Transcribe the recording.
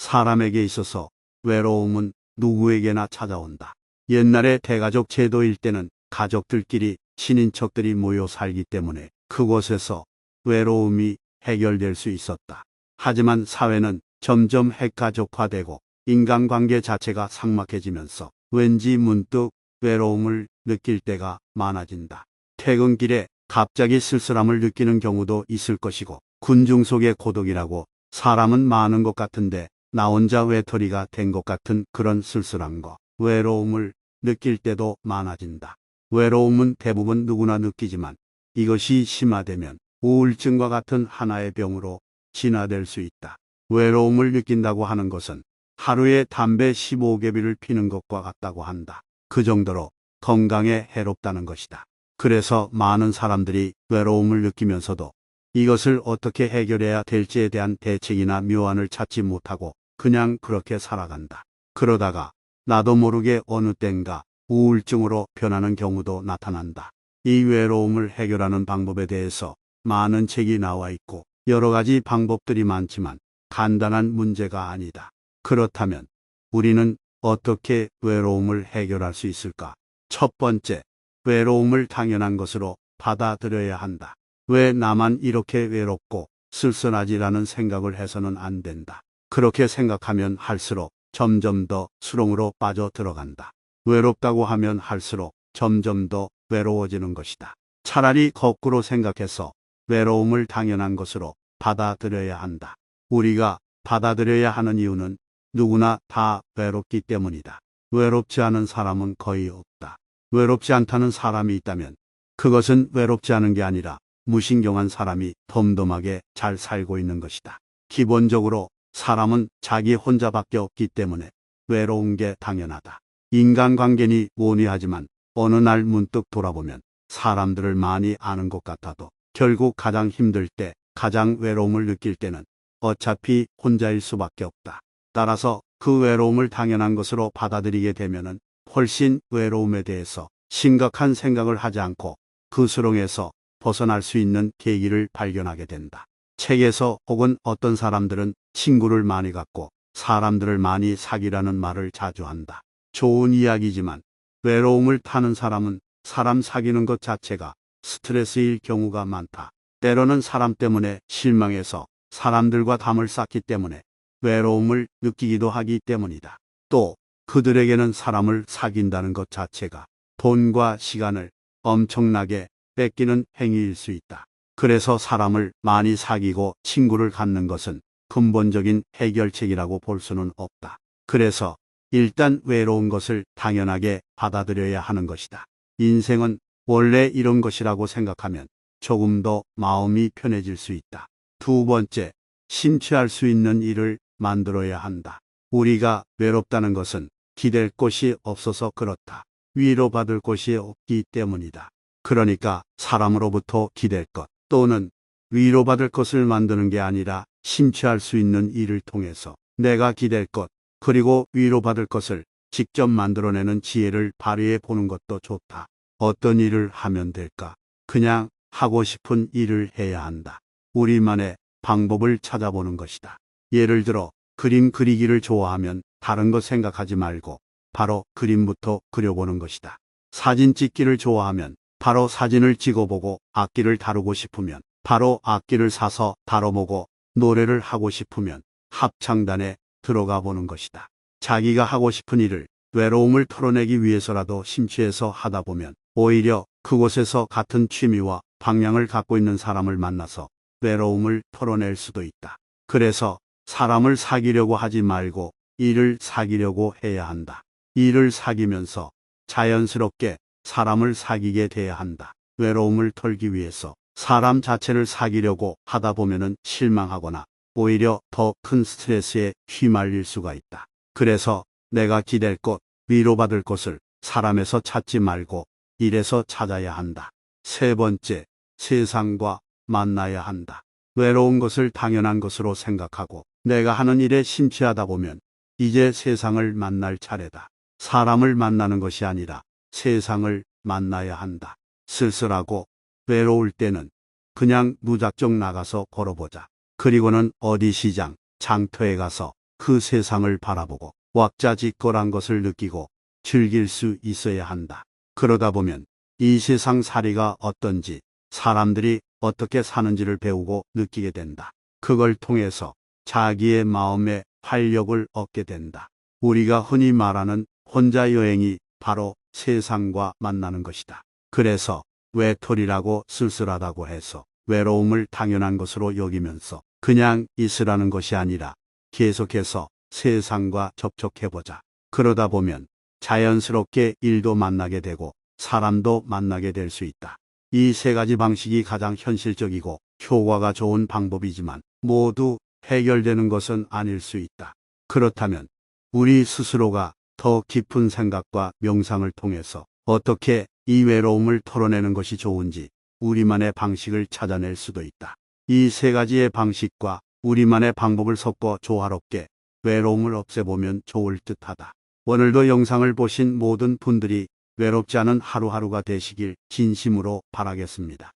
사람에게 있어서 외로움은 누구에게나 찾아온다. 옛날에 대가족 제도일 때는 가족들끼리 친인척들이 모여 살기 때문에 그곳에서 외로움이 해결될 수 있었다. 하지만 사회는 점점 핵가족화되고 인간관계 자체가 삭막해지면서 왠지 문득 외로움을 느낄 때가 많아진다. 퇴근길에 갑자기 쓸쓸함을 느끼는 경우도 있을 것이고, 군중 속의 고독이라고 사람은 많은 것 같은데 나 혼자 외톨이가 된 것 같은 그런 쓸쓸함과 외로움을 느낄 때도 많아진다. 외로움은 대부분 누구나 느끼지만 이것이 심화되면 우울증과 같은 하나의 병으로 진화될 수 있다. 외로움을 느낀다고 하는 것은 하루에 담배 15개비를 피는 것과 같다고 한다. 그 정도로 건강에 해롭다는 것이다. 그래서 많은 사람들이 외로움을 느끼면서도 이것을 어떻게 해결해야 될지에 대한 대책이나 묘안을 찾지 못하고 그냥 그렇게 살아간다. 그러다가 나도 모르게 어느 땐가 우울증으로 변하는 경우도 나타난다. 이 외로움을 해결하는 방법에 대해서 많은 책이 나와 있고 여러 가지 방법들이 많지만 간단한 문제가 아니다. 그렇다면 우리는 어떻게 외로움을 해결할 수 있을까? 첫 번째, 외로움을 당연한 것으로 받아들여야 한다. 왜 나만 이렇게 외롭고 쓸쓸하지라는 생각을 해서는 안 된다. 그렇게 생각하면 할수록 점점 더 수렁으로 빠져 들어간다. 외롭다고 하면 할수록 점점 더 외로워지는 것이다. 차라리 거꾸로 생각해서 외로움을 당연한 것으로 받아들여야 한다. 우리가 받아들여야 하는 이유는 누구나 다 외롭기 때문이다. 외롭지 않은 사람은 거의 없다. 외롭지 않다는 사람이 있다면 그것은 외롭지 않은 게 아니라 무신경한 사람이 덤덤하게 잘 살고 있는 것이다. 기본적으로 사람은 자기 혼자밖에 없기 때문에 외로운 게 당연하다. 인간관계니 뭐니 하지만 어느 날 문득 돌아보면 사람들을 많이 아는 것 같아도 결국 가장 힘들 때, 가장 외로움을 느낄 때는 어차피 혼자일 수밖에 없다. 따라서 그 외로움을 당연한 것으로 받아들이게 되면은 훨씬 외로움에 대해서 심각한 생각을 하지 않고 그 수렁에서 벗어날 수 있는 계기를 발견하게 된다. 책에서 혹은 어떤 사람들은 친구를 많이 갖고 사람들을 많이 사귀라는 말을 자주 한다. 좋은 이야기지만 외로움을 타는 사람은 사람 사귀는 것 자체가 스트레스일 경우가 많다. 때로는 사람 때문에 실망해서 사람들과 담을 쌓기 때문에 외로움을 느끼기도 하기 때문이다. 또 그들에게는 사람을 사귄다는 것 자체가 돈과 시간을 엄청나게 뺏기는 행위일 수 있다. 그래서 사람을 많이 사귀고 친구를 갖는 것은 근본적인 해결책이라고 볼 수는 없다. 그래서 일단 외로운 것을 당연하게 받아들여야 하는 것이다. 인생은 원래 이런 것이라고 생각하면 조금 더 마음이 편해질 수 있다. 두 번째, 심취할 수 있는 일을 만들어야 한다. 우리가 외롭다는 것은 기댈 곳이 없어서 그렇다. 위로받을 곳이 없기 때문이다. 그러니까 사람으로부터 기댈 것 또는 위로받을 것을 만드는 게 아니라 심취할 수 있는 일을 통해서 내가 기댈 것 그리고 위로받을 것을 직접 만들어내는 지혜를 발휘해 보는 것도 좋다. 어떤 일을 하면 될까? 그냥 하고 싶은 일을 해야 한다. 우리만의 방법을 찾아보는 것이다. 예를 들어 그림 그리기를 좋아하면 다른 거 생각하지 말고 바로 그림부터 그려보는 것이다. 사진 찍기를 좋아하면 바로 사진을 찍어보고 악기를 다루고 싶으면 바로 악기를 사서 다뤄보고 노래를 하고 싶으면 합창단에 들어가 보는 것이다. 자기가 하고 싶은 일을 외로움을 털어내기 위해서라도 심취해서 하다 보면 오히려 그곳에서 같은 취미와 방향을 갖고 있는 사람을 만나서 외로움을 털어낼 수도 있다. 그래서 사람을 사귀려고 하지 말고 일을 사귀려고 해야 한다. 일을 사귀면서 자연스럽게 사람을 사귀게 돼야 한다. 외로움을 털기 위해서 사람 자체를 사귀려고 하다 보면은 실망하거나 오히려 더 큰 스트레스에 휘말릴 수가 있다. 그래서 내가 기댈 곳, 위로받을 곳을 사람에서 찾지 말고 일에서 찾아야 한다. 세 번째, 세상과 만나야 한다. 외로운 것을 당연한 것으로 생각하고 내가 하는 일에 심취하다 보면 이제 세상을 만날 차례다. 사람을 만나는 것이 아니라 세상을 만나야 한다. 쓸쓸하고 외로울 때는 그냥 무작정 나가서 걸어보자. 그리고는 어디 시장, 장터에 가서 그 세상을 바라보고 왁자지껄한 것을 느끼고 즐길 수 있어야 한다. 그러다 보면 이 세상 살이가 어떤지, 사람들이 어떻게 사는지를 배우고 느끼게 된다. 그걸 통해서 자기의 마음의 활력을 얻게 된다. 우리가 흔히 말하는 혼자 여행이 바로 세상과 만나는 것이다. 그래서 외톨이라고 쓸쓸하다고 해서 외로움을 당연한 것으로 여기면서 그냥 있으라는 것이 아니라 계속해서 세상과 접촉해보자. 그러다 보면 자연스럽게 일도 만나게 되고 사람도 만나게 될 수 있다. 이 세 가지 방식이 가장 현실적이고 효과가 좋은 방법이지만 모두 해결되는 것은 아닐 수 있다. 그렇다면 우리 스스로가 더 깊은 생각과 명상을 통해서 어떻게 이 외로움을 털어내는 것이 좋은지 우리만의 방식을 찾아낼 수도 있다. 이 세 가지의 방식과 우리만의 방법을 섞어 조화롭게 외로움을 없애보면 좋을 듯하다. 오늘도 영상을 보신 모든 분들이 외롭지 않은 하루하루가 되시길 진심으로 바라겠습니다.